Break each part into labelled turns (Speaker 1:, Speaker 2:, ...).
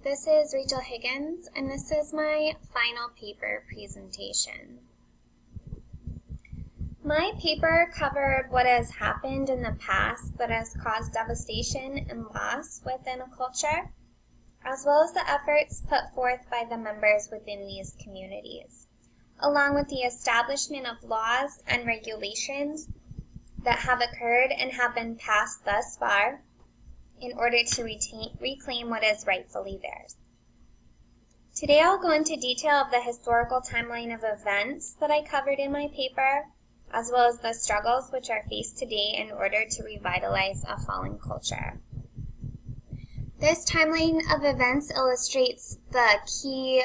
Speaker 1: This is Rachel Higgins, and this is my final paper presentation. My paper covered what has happened in the past that has caused devastation and loss within a culture, as well as the efforts put forth by the members within these communities, along with the establishment of laws and regulations that have occurred and have been passed thus far in order to reclaim what is rightfully theirs. Today I'll go into detail of the historical timeline of events that I covered in my paper, as well as the struggles which are faced today in order to revitalize a fallen culture. This timeline of events illustrates the key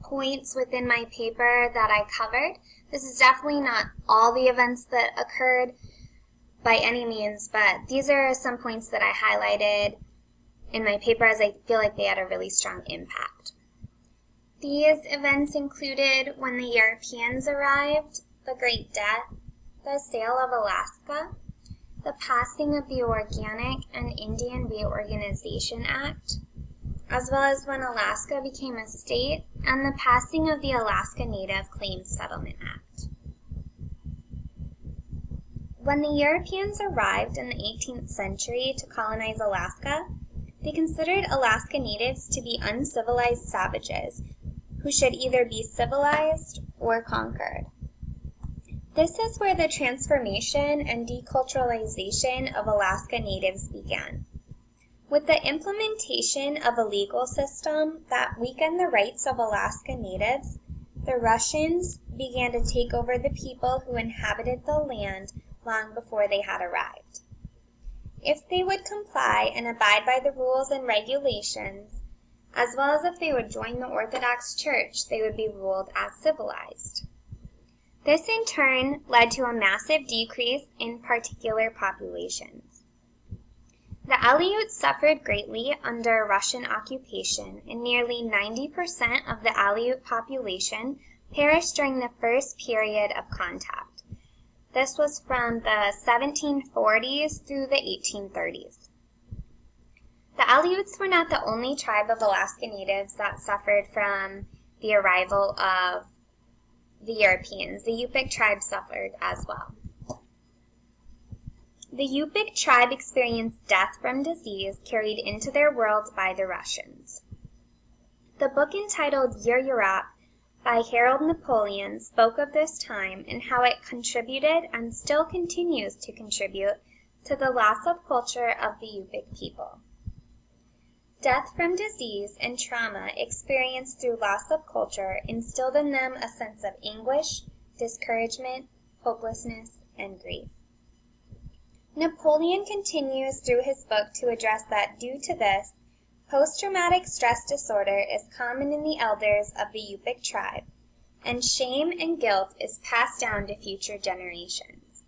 Speaker 1: points within my paper that I covered. This is definitely not all the events that occurred by any means, but these are some points that I highlighted in my paper as I feel like they had a really strong impact. These events included when the Europeans arrived, the Great Death, the sale of Alaska, the passing of the Organic and Indian Reorganization Act, as well as when Alaska became a state, and the passing of the Alaska Native Claims Settlement Act. When the Europeans arrived in the 18th century to colonize Alaska, they considered Alaska Natives to be uncivilized savages who should either be civilized or conquered. This is where the transformation and deculturalization of Alaska Natives began. With the implementation of a legal system that weakened the rights of Alaska Natives, the Russians began to take over the people who inhabited the land long before they had arrived. If they would comply and abide by the rules and regulations, as well as if they would join the Orthodox Church, they would be ruled as civilized. This in turn led to a massive decrease in particular populations. The Aleuts suffered greatly under Russian occupation, and nearly 90% of the Aleut population perished during the first period of contact. This was from the 1740s through the 1830s. The Aleuts were not the only tribe of Alaska Natives that suffered from the arrival of the Europeans. The Yupik tribe suffered as well. The Yupik tribe experienced death from disease carried into their world by the Russians. The book entitled Yur-Yarok by Harold Napoleon spoke of this time and how it contributed and still continues to contribute to the loss of culture of the Yupik people. Death from disease and trauma experienced through loss of culture instilled in them a sense of anguish, discouragement, hopelessness, and grief. Napoleon continues through his book to address that due to this, post-traumatic stress disorder is common in the elders of the Yupik tribe, and shame and guilt is passed down to future generations.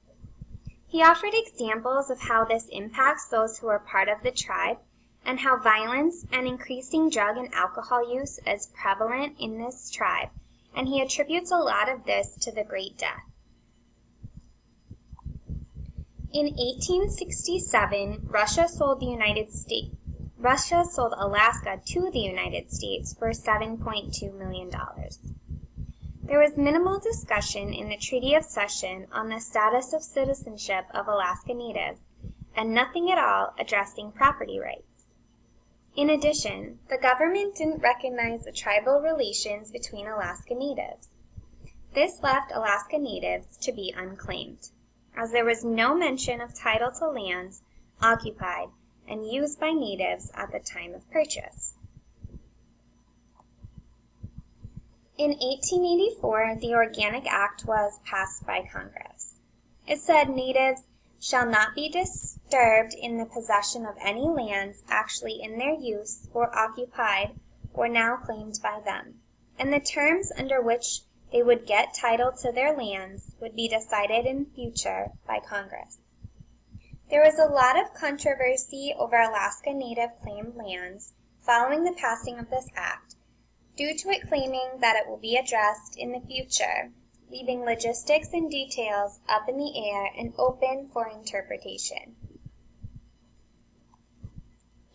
Speaker 1: He offered examples of how this impacts those who are part of the tribe, and how violence and increasing drug and alcohol use is prevalent in this tribe, and he attributes a lot of this to the Great Death. In 1867, Russia sold Alaska to the United States for $7.2 million. There was minimal discussion in the Treaty of Cession on the status of citizenship of Alaska Natives, and nothing at all addressing property rights. In addition, the government didn't recognize the tribal relations between Alaska Natives. This left Alaska Natives to be unclaimed, as there was no mention of title to lands occupied and used by natives at the time of purchase. In 1884, the Organic Act was passed by Congress. It said natives shall not be disturbed in the possession of any lands actually in their use or occupied or now claimed by them, and the terms under which they would get title to their lands would be decided in future by Congress. There was a lot of controversy over Alaska Native claimed lands following the passing of this act, due to it claiming that it will be addressed in the future, leaving logistics and details up in the air and open for interpretation.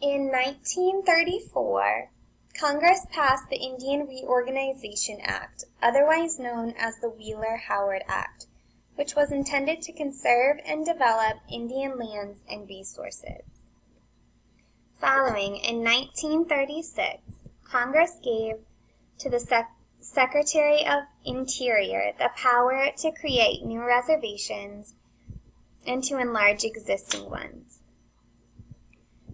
Speaker 1: In 1934, Congress passed the Indian Reorganization Act, otherwise known as the Wheeler-Howard Act, which was intended to conserve and develop Indian lands and resources. Following, in 1936, Congress gave to the Secretary of Interior the power to create new reservations and to enlarge existing ones.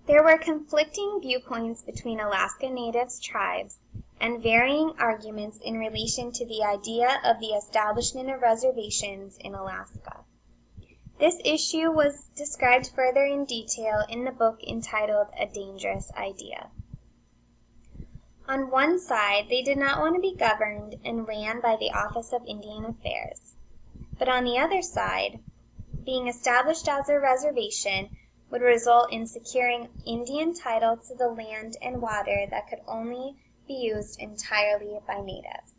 Speaker 1: There were conflicting viewpoints between Alaska Native tribes and varying arguments in relation to the idea of the establishment of reservations in Alaska. This issue was described further in detail in the book entitled A Dangerous Idea. On one side, they did not want to be governed and ran by the Office of Indian Affairs. But on the other side, being established as a reservation would result in securing Indian title to the land and water that could only be used entirely by natives.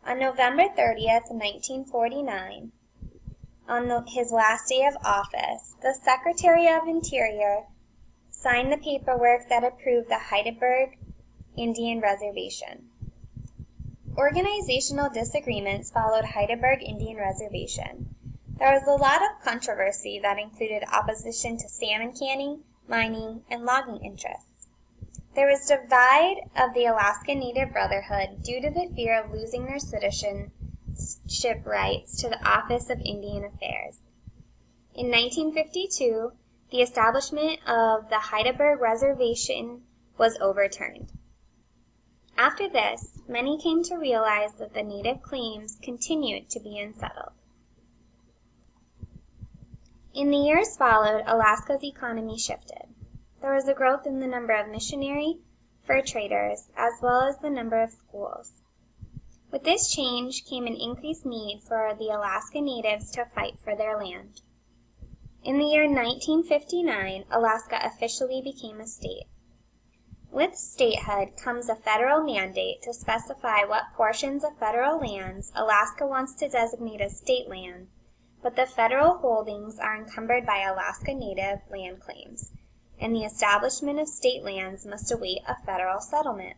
Speaker 1: On November 30th, 1949, on his last day of office, the Secretary of Interior signed the paperwork that approved the Hydaburg Indian Reservation. Organizational disagreements followed Hydaburg Indian Reservation. There was a lot of controversy that included opposition to salmon canning, mining, and logging interests. There was divide of the Alaska Native Brotherhood due to the fear of losing their citizenship rights to the Office of Indian Affairs. In 1952, the establishment of the Hydaburg Reservation was overturned. After this, many came to realize that the native claims continued to be unsettled. In the years followed, Alaska's economy shifted. There was a growth in the number of missionary, fur traders, as well as the number of schools. With this change came an increased need for the Alaska Natives to fight for their land. In the year 1959, Alaska officially became a state. With statehood comes a federal mandate to specify what portions of federal lands Alaska wants to designate as state land, but the federal holdings are encumbered by Alaska Native land claims, and the establishment of state lands must await a federal settlement.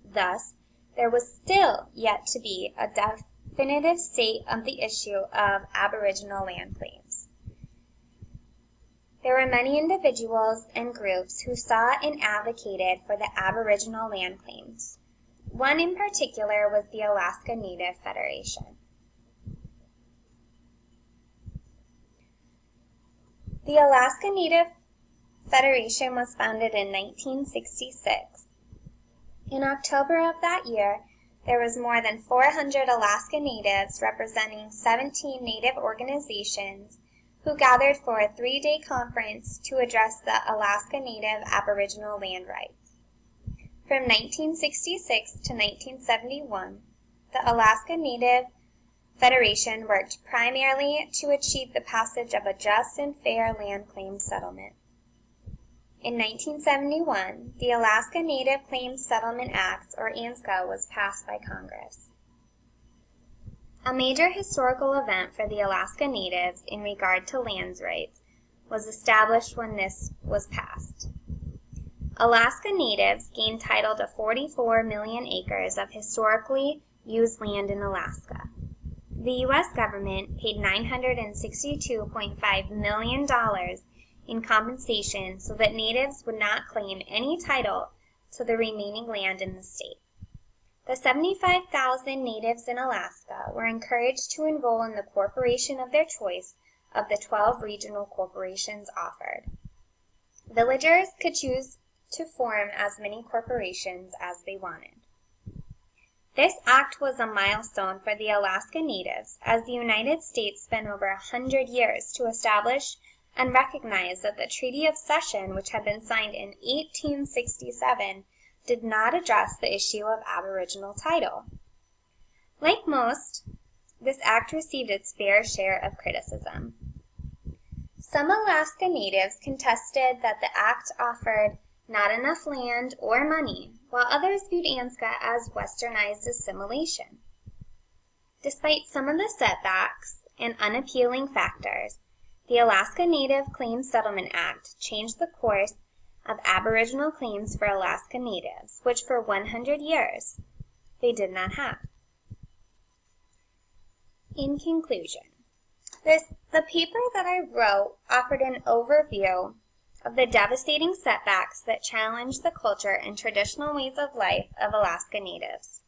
Speaker 1: Thus, there was still yet to be a definitive state of the issue of Aboriginal land claims. There were many individuals and groups who saw and advocated for the Aboriginal land claims. One in particular was the Alaska Native Federation. The Alaska Native Federation was founded in 1966. In October of that year, there was more than 400 Alaska Natives representing 17 Native organizations who gathered for a 3-day conference to address the Alaska Native Aboriginal land rights. From 1966 to 1971, the Alaska Native Federation worked primarily to achieve the passage of a just and fair land claims settlement. In 1971, the Alaska Native Claims Settlement Act, or ANSCA, was passed by Congress. A major historical event for the Alaska Natives in regard to lands rights was established when this was passed. Alaska Natives gained title to 44 million acres of historically used land in Alaska. The U.S. government paid $962.5 million in compensation so that natives would not claim any title to the remaining land in the state. The 75,000 natives in Alaska were encouraged to enroll in the corporation of their choice of the 12 regional corporations offered. Villagers could choose to form as many corporations as they wanted. This act was a milestone for the Alaska Natives, as the United States spent over 100 years to establish and recognize that the Treaty of Cession, which had been signed in 1867, did not address the issue of Aboriginal title. Like most, this act received its fair share of criticism. Some Alaska Natives contested that the act offered not enough land or money, while others viewed ANSCA as westernized assimilation. Despite some of the setbacks and unappealing factors, the Alaska Native Claims Settlement Act changed the course of Aboriginal claims for Alaska Natives, which for 100 years they did not have. In conclusion, the paper that I wrote offered an overview of the devastating setbacks that challenged the culture and traditional ways of life of Alaska Natives.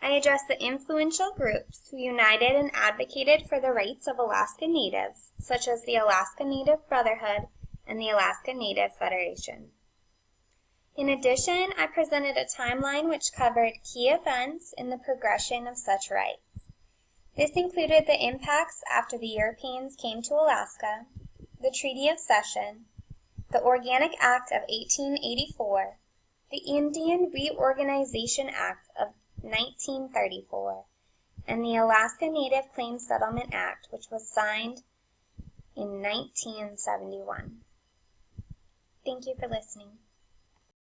Speaker 1: I addressed the influential groups who united and advocated for the rights of Alaska Natives, such as the Alaska Native Brotherhood and the Alaska Native Federation. In addition, I presented a timeline which covered key events in the progression of such rights. This included the impacts after the Europeans came to Alaska, the Treaty of Cession, the Organic Act of 1884, the Indian Reorganization Act of 1934, and the Alaska Native Claims Settlement Act, which was signed in 1971. Thank you for listening.